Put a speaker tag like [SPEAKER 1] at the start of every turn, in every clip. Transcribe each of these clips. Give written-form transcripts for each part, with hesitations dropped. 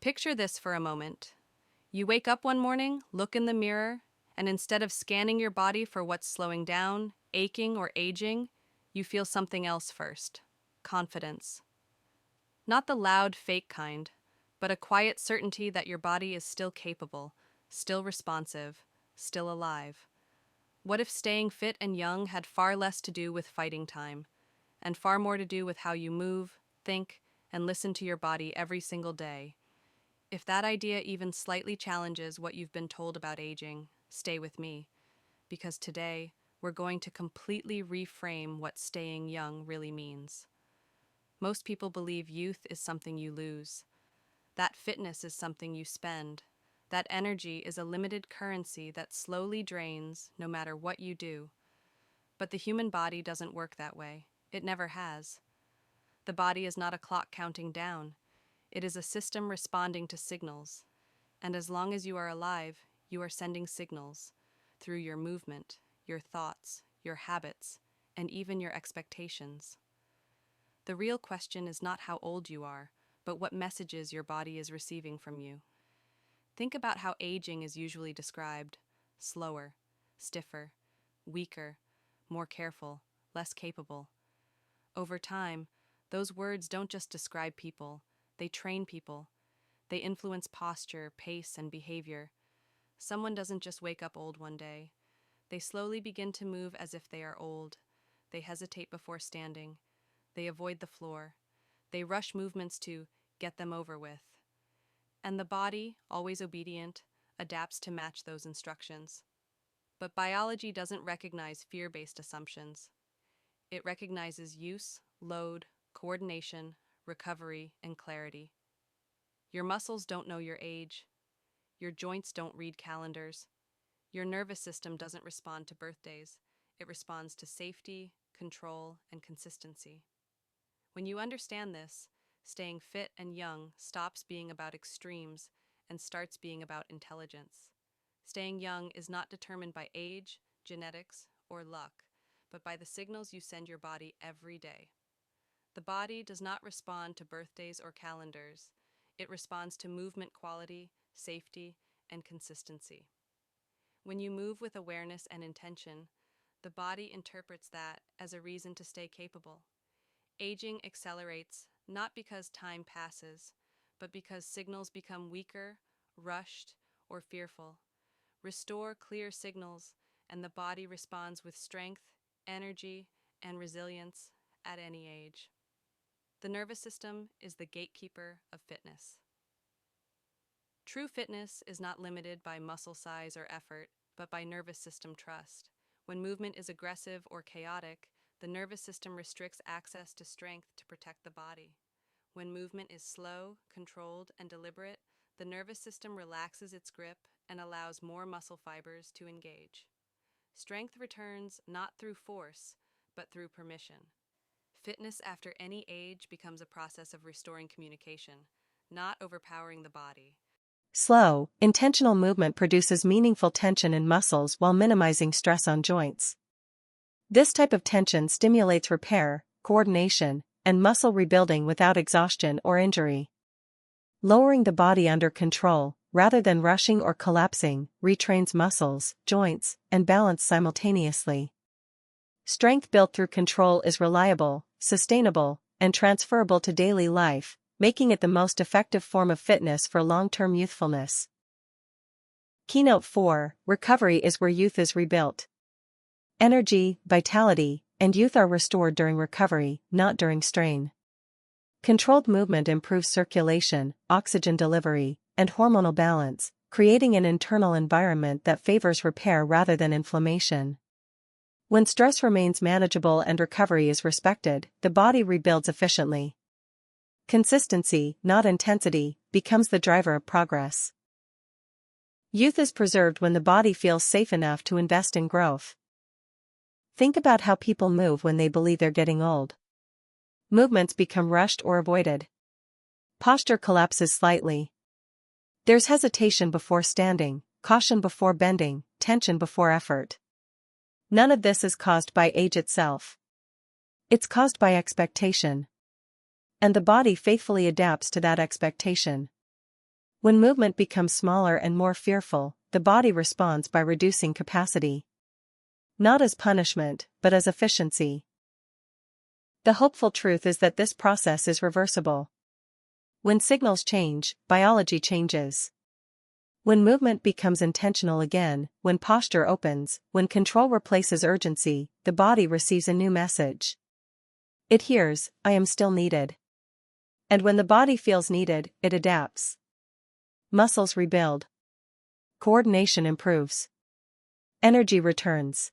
[SPEAKER 1] Picture this for a moment. You wake up one morning, look in the mirror, and instead of scanning your body for what's slowing down, aching, or aging, you feel something else first: confidence. Not the loud, fake kind, but a quiet certainty that your body is still capable, still responsive, still alive. What if staying fit and young had far less to do with fighting time, and far more to do with how you move, think, and listen to your body every single day? If that idea even slightly challenges what you've been told about aging, stay with me, because today we're going to completely reframe what staying young really means. Most people believe youth is something you lose, that fitness is something you spend, that energy is a limited currency that slowly drains no matter what you do. But the human body doesn't work that way. It never has. The body is not a clock counting down. It is a system responding to signals. And as long as you are alive, you are sending signals through your movement, your thoughts, your habits, and even your expectations. The real question is not how old you are, but what messages your body is receiving from you. Think about how aging is usually described: slower, stiffer, weaker, more careful, less capable. Over time, those words don't just describe people, they train people. They influence posture, pace, and behavior. Someone doesn't just wake up old one day. They slowly begin to move as if they are old. They hesitate before standing. They avoid the floor. They rush movements to get them over with. And the body, always obedient, adapts to match those instructions. But biology doesn't recognize fear-based assumptions. It recognizes use, load, coordination, recovery, and clarity. Your muscles don't know your age. Your joints don't read calendars. Your nervous system doesn't respond to birthdays. It responds to safety, control, and consistency. When you understand this, staying fit and young stops being about extremes and starts being about intelligence. Staying young is not determined by age, genetics, or luck, but by the signals you send your body every day. The body does not respond to birthdays or calendars. It responds to movement quality, safety, and consistency. When you move with awareness and intention, the body interprets that as a reason to stay capable. Aging accelerates not because time passes, but because signals become weaker, rushed, or fearful. Restore clear signals, and the body responds with strength, energy, and resilience at any age. The nervous system is the gatekeeper of fitness. True fitness is not limited by muscle size or effort, but by nervous system trust. When movement is aggressive or chaotic, the nervous system restricts access to strength to protect the body. When movement is slow, controlled, and deliberate, the nervous system relaxes its grip and allows more muscle fibers to engage. Strength returns not through force, but through permission. Fitness after any age becomes a process of restoring communication, not overpowering the body.
[SPEAKER 2] Slow, intentional movement produces meaningful tension in muscles while minimizing stress on joints. This type of tension stimulates repair, coordination, and muscle rebuilding without exhaustion or injury. Lowering the body under control, rather than rushing or collapsing, retrains muscles, joints, and balance simultaneously. Strength built through control is reliable, sustainable, and transferable to daily life, making it the most effective form of fitness for long-term youthfulness. Keynote 4: Recovery is where youth is rebuilt. Energy, vitality, and youth are restored during recovery, not during strain. Controlled movement improves circulation, oxygen delivery, and hormonal balance, creating an internal environment that favors repair rather than inflammation. When stress remains manageable and recovery is respected, the body rebuilds efficiently. Consistency, not intensity, becomes the driver of progress. Youth is preserved when the body feels safe enough to invest in growth. Think about how people move when they believe they're getting old. Movements become rushed or avoided. Posture collapses slightly. There's hesitation before standing, caution before bending, tension before effort. None of this is caused by age itself. It's caused by expectation. And the body faithfully adapts to that expectation. When movement becomes smaller and more fearful, the body responds by reducing capacity. Not as punishment, but as efficiency. The hopeful truth is that this process is reversible. When signals change, biology changes. When movement becomes intentional again, when posture opens, when control replaces urgency, the body receives a new message. It hears, "I am still needed." And when the body feels needed, it adapts. Muscles rebuild. Coordination improves. Energy returns.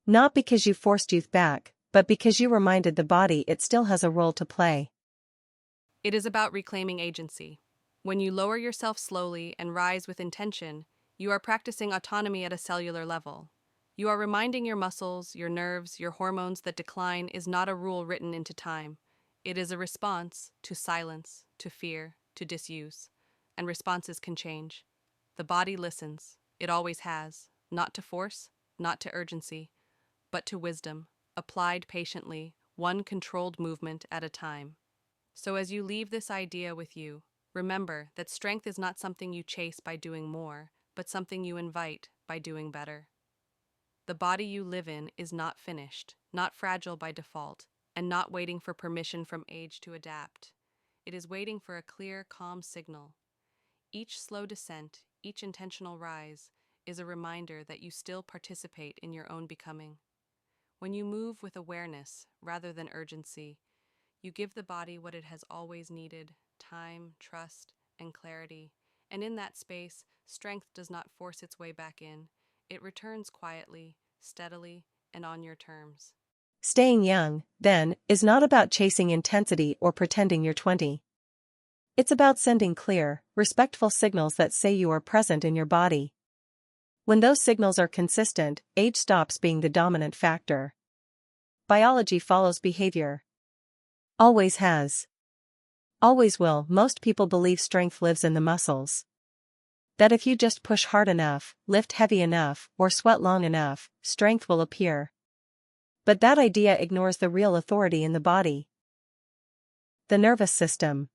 [SPEAKER 2] Not because you forced youth back, but because you reminded the body it still has a role to play.
[SPEAKER 1] It is about reclaiming agency. When you lower yourself slowly and rise with intention, you are practicing autonomy at a cellular level. You are reminding your muscles, your nerves, your hormones that decline is not a rule written into time. It is a response to silence, to fear, to disuse. And responses can change. The body listens. It always has. Not to force, not to urgency, but to wisdom, applied patiently, one controlled movement at a time. So as you leave this idea with you, remember that strength is not something you chase by doing more, but something you invite by doing better. The body you live in is not finished, not fragile by default, and not waiting for permission from age to adapt. It is waiting for a clear, calm signal. Each slow descent, each intentional rise, is a reminder that you still participate in your own becoming. When you move with awareness rather than urgency, you give the body what it has always needed: time, trust, and clarity. And in that space, strength does not force its way back in. It returns quietly, steadily, and on your terms.
[SPEAKER 2] Staying young, then, is not about chasing intensity or pretending you're 20. It's about sending clear, respectful signals that say you are present in your body. When those signals are consistent, age stops being the dominant factor. Biology follows behavior. Always has. Always will. Most people believe strength lives in the muscles. That if you just push hard enough, lift heavy enough, or sweat long enough, strength will appear. But that idea ignores the real authority in the body. The nervous system.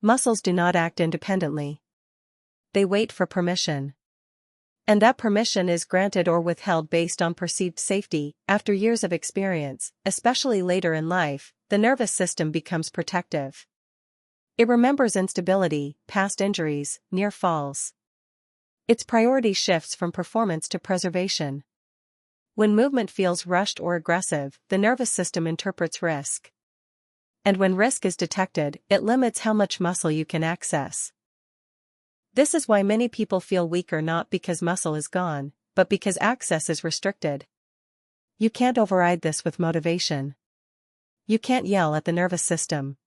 [SPEAKER 2] Muscles do not act independently. They wait for permission. And that permission is granted or withheld based on perceived safety. After years of experience, especially later in life, the nervous system becomes protective. It remembers instability, past injuries, near falls. Its priority shifts from performance to preservation. When movement feels rushed or aggressive, the nervous system interprets risk. And when risk is detected, it limits how much muscle you can access. This is why many people feel weaker, not because muscle is gone, but because access is restricted. You can't override this with motivation. You can't yell at the nervous system.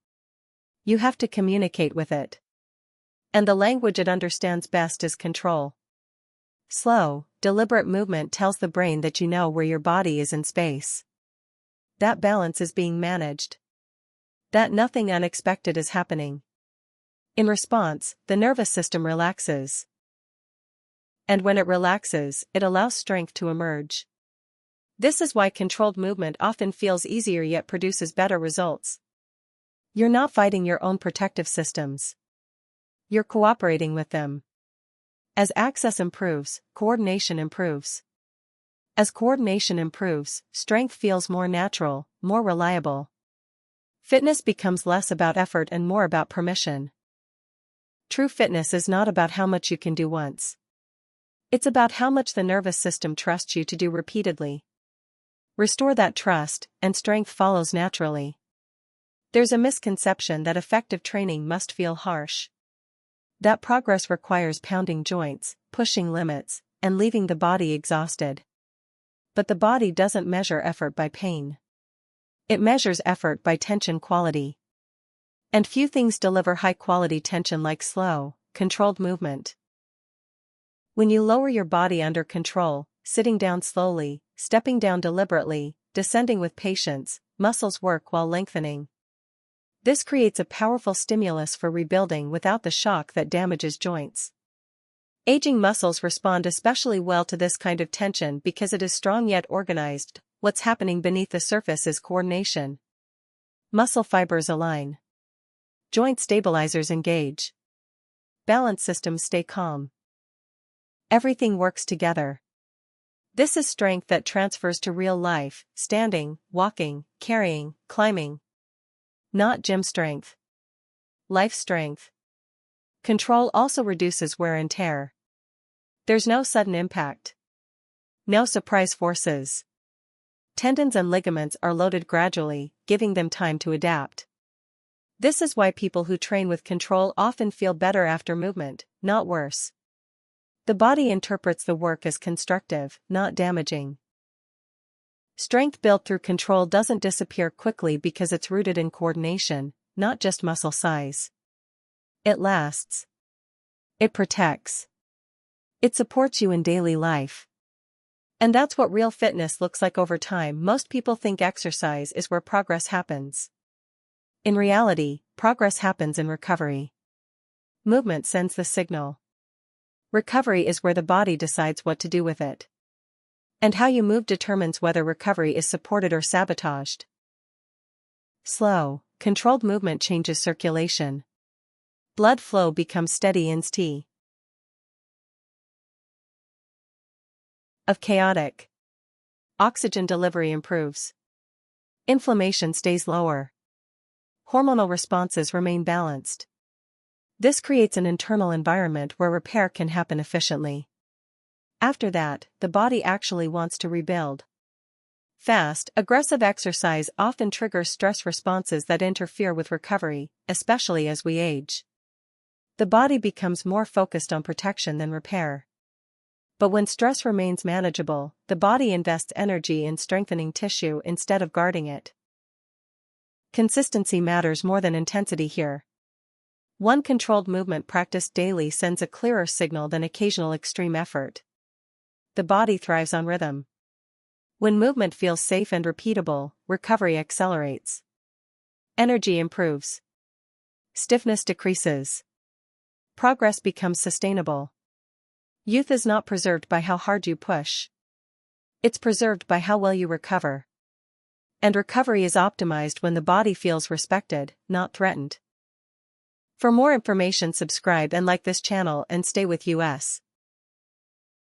[SPEAKER 2] You have to communicate with it. And the language it understands best is control. Slow, deliberate movement tells the brain that you know where your body is in space. That balance is being managed. That nothing unexpected is happening. In response, the nervous system relaxes. And when it relaxes, it allows strength to emerge. This is why controlled movement often feels easier yet produces better results. You're not fighting your own protective systems. You're cooperating with them. As access improves, coordination improves. As coordination improves, strength feels more natural, more reliable. Fitness becomes less about effort and more about permission. True fitness is not about how much you can do once. It's about how much the nervous system trusts you to do repeatedly. Restore that trust, and strength follows naturally. There's a misconception that effective training must feel harsh. That progress requires pounding joints, pushing limits, and leaving the body exhausted. But the body doesn't measure effort by pain. It measures effort by tension quality. And few things deliver high-quality tension like slow, controlled movement. When you lower your body under control, sitting down slowly, stepping down deliberately, descending with patience, muscles work while lengthening. This creates a powerful stimulus for rebuilding without the shock that damages joints. Aging muscles respond especially well to this kind of tension because it is strong yet organized. What's happening beneath the surface is coordination. Muscle fibers align. Joint stabilizers engage. balance systems stay calm. Everything works together. This is strength that transfers to real life, standing, walking, carrying, climbing. Not gym strength. Life strength. Control also reduces wear and tear. There's no sudden impact. No surprise forces. Tendons and ligaments are loaded gradually, giving them time to adapt. This is why people who train with control often feel better after movement, not worse. The body interprets the work as constructive, not damaging. Strength built through control doesn't disappear quickly because it's rooted in coordination, not just muscle size. It lasts. It protects. It supports you in daily life. And that's what real fitness looks like over time. Most people think exercise is where progress happens. In reality, progress happens in recovery. Movement sends the signal. Recovery is where the body decides what to do with it. And how you move determines whether recovery is supported or sabotaged. Slow, controlled movement changes circulation. Blood flow becomes steady instead of chaotic. Oxygen delivery improves. Inflammation stays lower. Hormonal responses remain balanced. This creates an internal environment where repair can happen efficiently. After that, the body actually wants to rebuild. Fast, aggressive exercise often triggers stress responses that interfere with recovery, especially as we age. The body becomes more focused on protection than repair. But when stress remains manageable, the body invests energy in strengthening tissue instead of guarding it. Consistency matters more than intensity here. One controlled movement practiced daily sends a clearer signal than occasional extreme effort. The body thrives on rhythm. When movement feels safe and repeatable, recovery accelerates. Energy improves. Stiffness decreases. Progress becomes sustainable. Youth is not preserved by how hard you push. It's preserved by how well you recover. And recovery is optimized when the body feels respected, not threatened. For more information, subscribe and like this channel and stay with us.